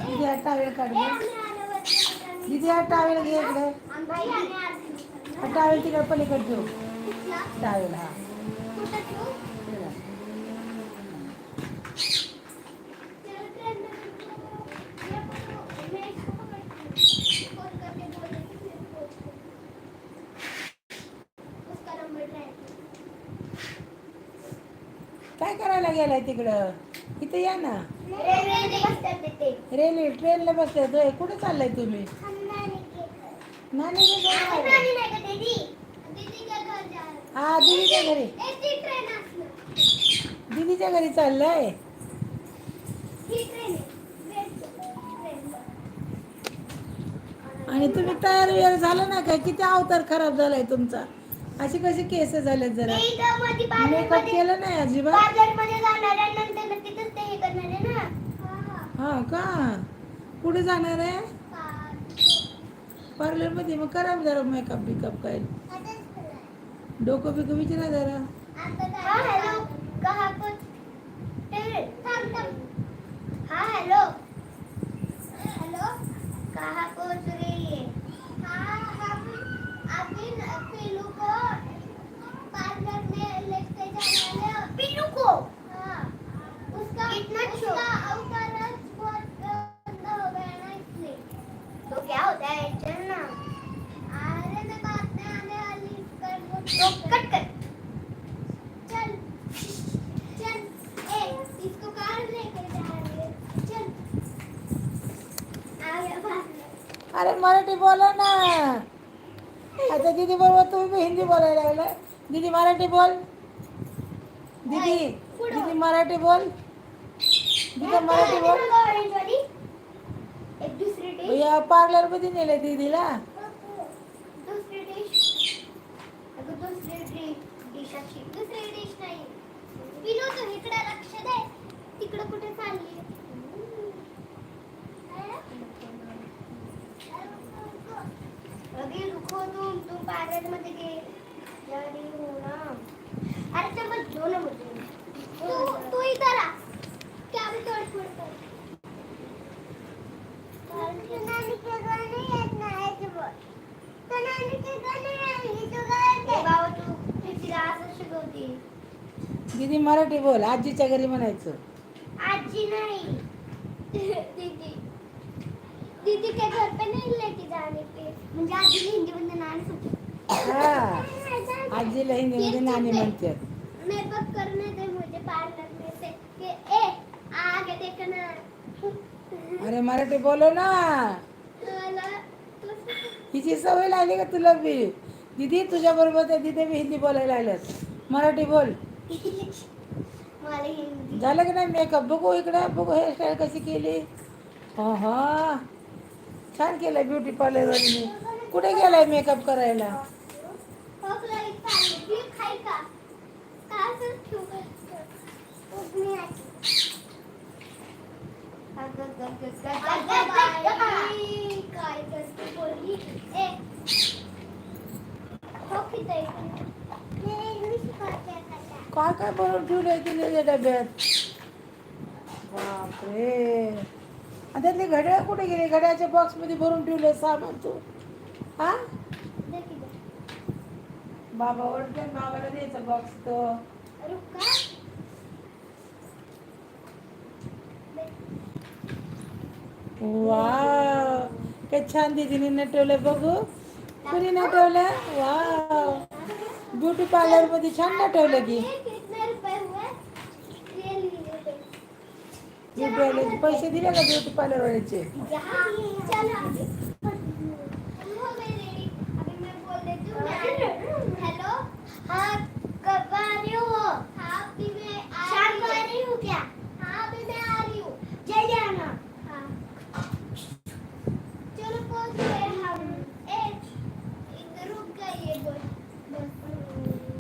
दीदी हा टावेल काढ गं. दीदी हा टावेल घे इकडे. हा टावेल तिकडे पलीकडे ठेव. टावेल हा. काय करायला गेलाय तिकडं? इथं या ना. रेल्वे ट्रेनला बसताय. कुठे चाललाय तुम्ही? नानी हा दीदीच्या घरी. दीदीच्या घरी चाललंय. आणि तुम्ही तयार वेळ झाला ना काय? किती अवतार खराब झालाय तुमचा. अशी कशी केस झाल्यात जरा. मेकअप केलं नाही अजिबात. हा का? कुठे जाणार आहे? पार्लर मध्ये. मग करा जरा मेकअप बिकअप काय. डोकं बिकं विचारा जरा. अरे मराठी बोला ना. आता दीदी बरोबर तुम्ही हिंदी बोलायला लागलाय. दीदी मराठी बोल. दीदी दीदी मराठी बोल. दीदी मराठी बोल. या पार्लर मध्ये नेले दीदीला. दीदी मराठी बोल. आजीच्या घरी म्हणायचं. आजी नाही. दीदी के घर पे नहीं लेके जाने पे. म्हणजे आजीला हिंदी मध्ये नानी म्हणते. हा आजीला हिंदी मध्ये नानी म्हणते. मेकअप करने दे मुझे पार्लर में से. ए आगे देखना. अरे मराठी बोलो ना. हिची सवय लागली का तुला बी? दीदी तुझ्या बरोबर त्या दीदी बी हिंदी बोलायला लागल्यात. मराठी बोल. झालं की नाही मेकअप? बघू इकडे. बघू हेअरस्टाईल कशी केली. हा छान केलंय ब्युटी पार्लर वालीने. कुठे गेलाय मेकअप करायला? काय काय बनवून ठेवलंय तिने डब्यात? बापरे. आणि त्यातली घड्याळ कुठे गेली? घड्याळच्या बॉक्स मध्ये भरून ठेवलंय सामान तू. हा बाबा ओरडते. बाबाला द्यायचा बॉक्स तो. वाव काय छान दीदीने नटवलं. बघू कुणी नटवलं. वाव ब्युटी पार्लर मध्ये छान नटवलं की. ब्युटी वाल्याचे पैसे दिले का? Beauty parlour वाल्याचे